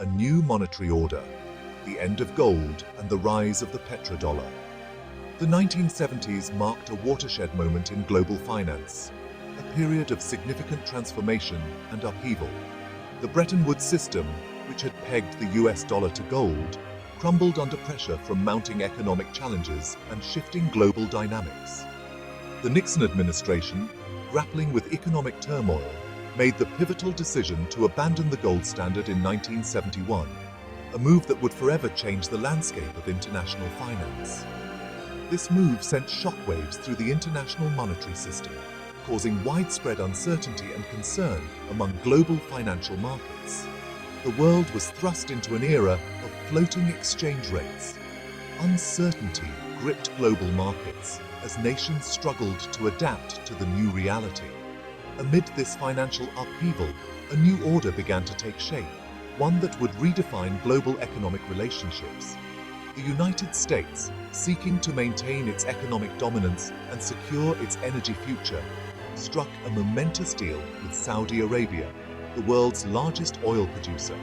a new monetary order, the end of gold and the rise of the petrodollar. The 1970s marked a watershed moment in global finance, a period of significant transformation and upheaval. The Bretton Woods system, which had pegged the US dollar to gold, crumbled under pressure from mounting economic challenges and shifting global dynamics. The Nixon administration, grappling with economic turmoil, made the pivotal decision to abandon the gold standard in 1971, a move that would forever change the landscape of international finance. This move sent shockwaves through the international monetary system, causing widespread uncertainty and concern among global financial markets. The world was thrust into an era of floating exchange rates. Uncertainty gripped global markets as nations struggled to adapt to the new reality. Amid this financial upheaval, a new order began to take shape, one that would redefine global economic relationships. The United States, seeking to maintain its economic dominance and secure its energy future, struck a momentous deal with Saudi Arabia, the world's largest oil producer.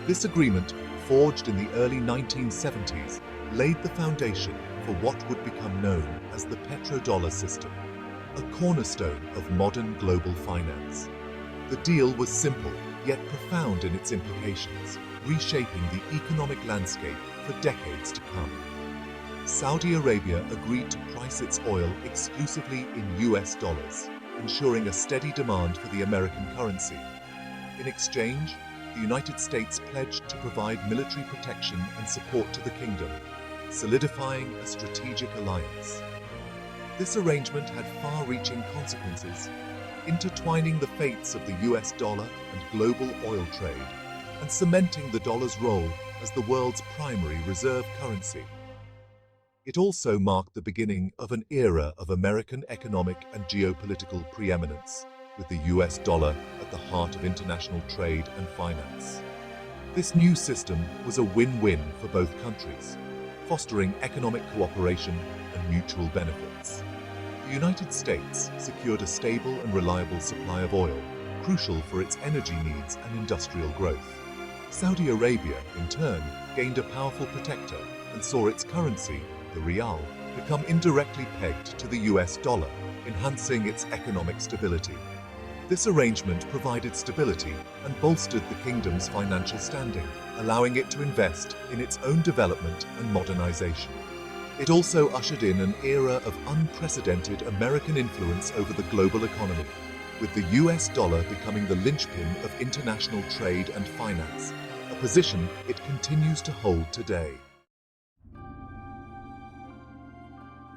This agreement, forged in the early 1970s, laid the foundation for what would become known as the petrodollar system, a cornerstone of modern global finance. The deal was simple, yet profound in its implications, reshaping the economic landscape for decades to come. Saudi Arabia agreed to price its oil exclusively in US dollars, ensuring a steady demand for the American currency. In exchange, the United States pledged to provide military protection and support to the kingdom, solidifying a strategic alliance. This arrangement had far-reaching consequences, intertwining the fates of the US dollar and global oil trade, and cementing the dollar's role as the world's primary reserve currency. It also marked the beginning of an era of American economic and geopolitical preeminence, with the US dollar at the heart of international trade and finance. This new system was a win-win for both countries, fostering economic cooperation and mutual benefits. The United States secured a stable and reliable supply of oil, crucial for its energy needs and industrial growth. Saudi Arabia, in turn, gained a powerful protector and saw its currency, the rial, become indirectly pegged to the US dollar, enhancing its economic stability. This arrangement provided stability and bolstered the kingdom's financial standing, allowing it to invest in its own development and modernization. It also ushered in an era of unprecedented American influence over the global economy, with the US dollar becoming the linchpin of international trade and finance, a position it continues to hold today.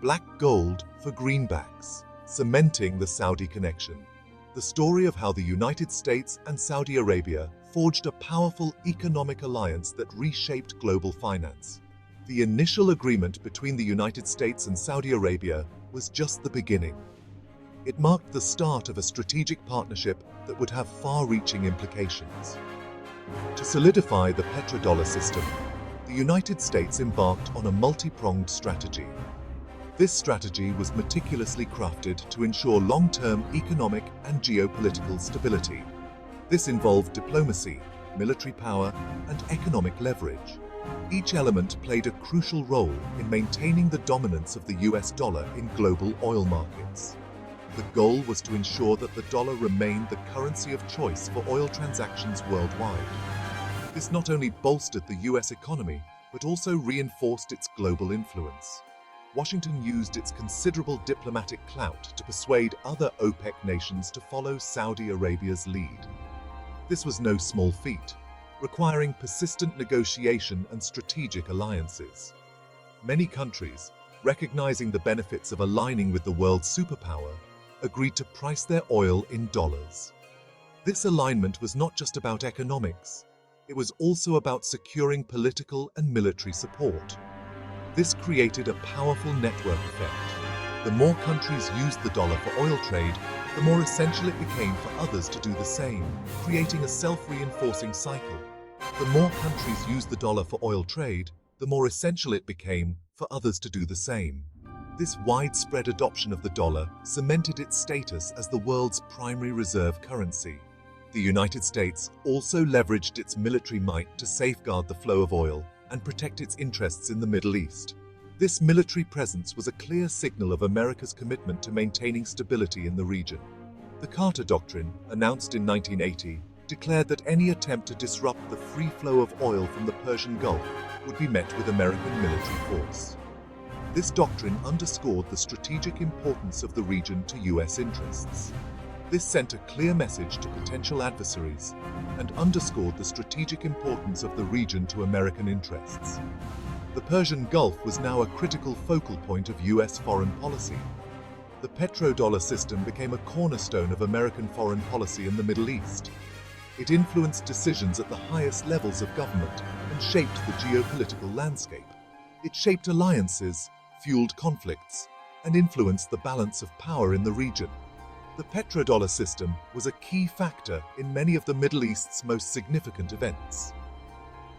Black gold for greenbacks, cementing the Saudi connection. The story of how the United States and Saudi Arabia forged a powerful economic alliance that reshaped global finance. The initial agreement between the United States and Saudi Arabia was just the beginning. It marked the start of a strategic partnership that would have far-reaching implications. To solidify the petrodollar system, the United States embarked on a multi-pronged strategy. This strategy was meticulously crafted to ensure long-term economic and geopolitical stability. This involved diplomacy, military power, and economic leverage. Each element played a crucial role in maintaining the dominance of the US dollar in global oil markets. The goal was to ensure that the dollar remained the currency of choice for oil transactions worldwide. This not only bolstered the US economy, but also reinforced its global influence. Washington used its considerable diplomatic clout to persuade other OPEC nations to follow Saudi Arabia's lead. This was no small feat, requiring persistent negotiation and strategic alliances. Many countries, recognizing the benefits of aligning with the world's superpower, agreed to price their oil in dollars. This alignment was not just about economics, it was also about securing political and military support. This created a powerful network effect. The more countries used the dollar for oil trade, the more essential it became for others to do the same, creating a self-reinforcing cycle. The more countries used the dollar for oil trade, the more essential it became for others to do the same. This widespread adoption of the dollar cemented its status as the world's primary reserve currency. The United States also leveraged its military might to safeguard the flow of oil and protect its interests in the Middle East. This military presence was a clear signal of America's commitment to maintaining stability in the region. The Carter Doctrine, announced in 1980, declared that any attempt to disrupt the free flow of oil from the Persian Gulf would be met with American military force. This doctrine underscored the strategic importance of the region to U.S. interests. This sent a clear message to potential adversaries and underscored the strategic importance of the region to American interests. The Persian Gulf was now a critical focal point of U.S. foreign policy. The petrodollar system became a cornerstone of American foreign policy in the Middle East. It influenced decisions at the highest levels of government and shaped the geopolitical landscape. It shaped alliances, fueled conflicts, and influenced the balance of power in the region. The petrodollar system was a key factor in many of the Middle East's most significant events.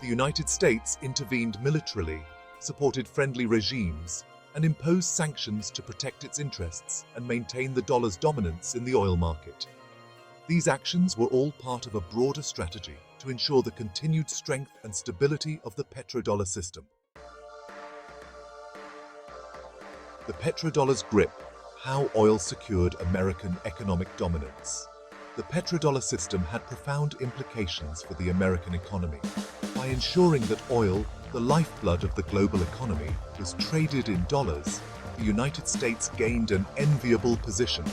The United States intervened militarily, supported friendly regimes, and imposed sanctions to protect its interests and maintain the dollar's dominance in the oil market. These actions were all part of a broader strategy to ensure the continued strength and stability of the petrodollar system. The petrodollar's grip: how oil secured American economic dominance. The petrodollar system had profound implications for the American economy. By ensuring that oil, the lifeblood of the global economy, was traded in dollars, the United States gained an enviable position.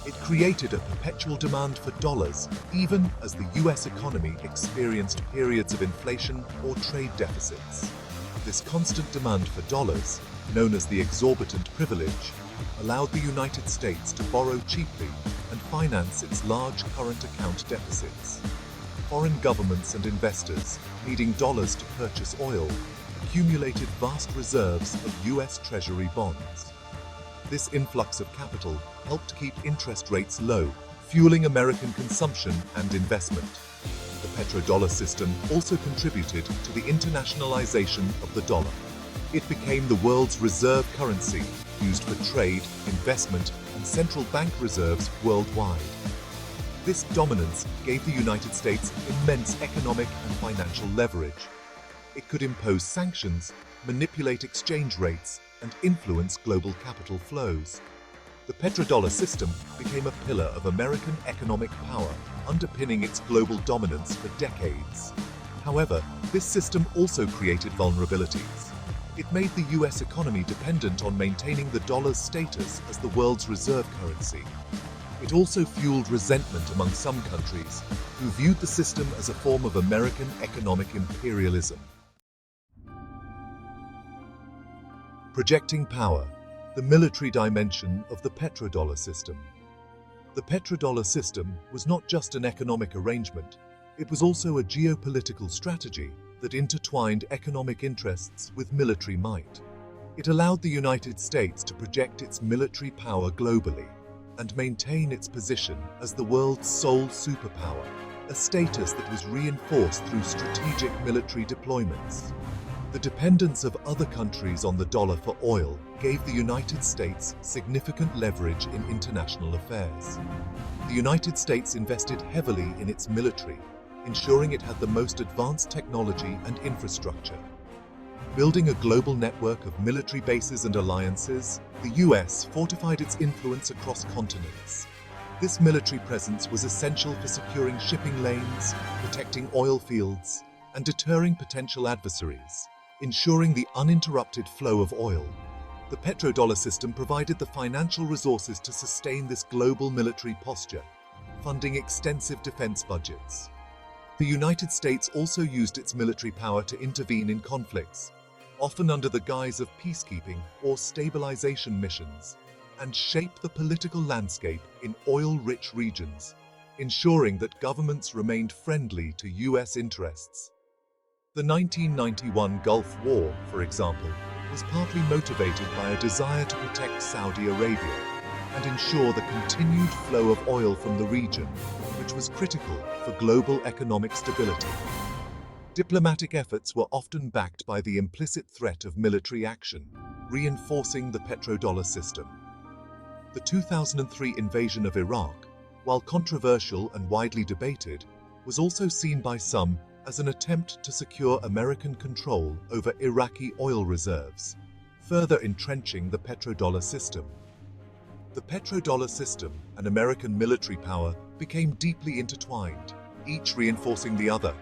It created a perpetual demand for dollars, even as the U.S. economy experienced periods of inflation or trade deficits. This constant demand for dollars, known as the exorbitant privilege, allowed the United States to borrow cheaply and finance its large current account deficits. Foreign governments and investors, needing dollars to purchase oil, accumulated vast reserves of U.S. Treasury bonds. This influx of capital helped keep interest rates low, fueling American consumption and investment. The petrodollar system also contributed to the internationalization of the dollar. It became the world's reserve currency, used for trade, investment, and central bank reserves worldwide. This dominance gave the United States immense economic and financial leverage. It could impose sanctions, manipulate exchange rates, and influence global capital flows. The petrodollar system became a pillar of American economic power, underpinning its global dominance for decades. However, this system also created vulnerabilities. It made the U.S. economy dependent on maintaining the dollar's status as the world's reserve currency. It also fueled resentment among some countries, who viewed the system as a form of American economic imperialism. Projecting power: the military dimension of the petrodollar system. The petrodollar system was not just an economic arrangement, it was also a geopolitical strategy that intertwined economic interests with military might. It allowed the United States to project its military power globally and maintain its position as the world's sole superpower, a status that was reinforced through strategic military deployments. The dependence of other countries on the dollar for oil gave the United States significant leverage in international affairs. The United States invested heavily in its military, ensuring it had the most advanced technology and infrastructure. Building a global network of military bases and alliances, the US fortified its influence across continents. This military presence was essential for securing shipping lanes, protecting oil fields, and deterring potential adversaries, ensuring the uninterrupted flow of oil. The petrodollar system provided the financial resources to sustain this global military posture, funding extensive defense budgets. The United States also used its military power to intervene in conflicts, often under the guise of peacekeeping or stabilization missions, and shape the political landscape in oil-rich regions, ensuring that governments remained friendly to U.S. interests. The 1991 Gulf War, for example, was partly motivated by a desire to protect Saudi Arabia and ensure the continued flow of oil from the region, which was critical for global economic stability. Diplomatic efforts were often backed by the implicit threat of military action, reinforcing the petrodollar system. The 2003 invasion of Iraq, while controversial and widely debated, was also seen by some as an attempt to secure American control over Iraqi oil reserves, further entrenching the petrodollar system. The petrodollar system and American military power became deeply intertwined, each reinforcing the other.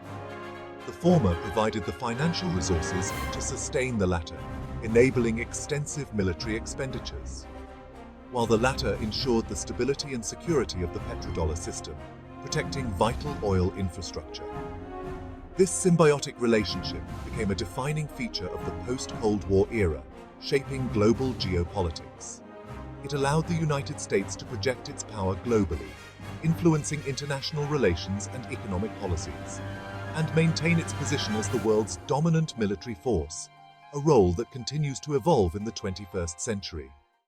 The former provided the financial resources to sustain the latter, enabling extensive military expenditures, while the latter ensured the stability and security of the petrodollar system, protecting vital oil infrastructure. This symbiotic relationship became a defining feature of the post-Cold War era, shaping global geopolitics. It allowed the United States to project its power globally, influencing international relations and economic policies, and maintain its position as the world's dominant military force, a role that continues to evolve in the 21st century.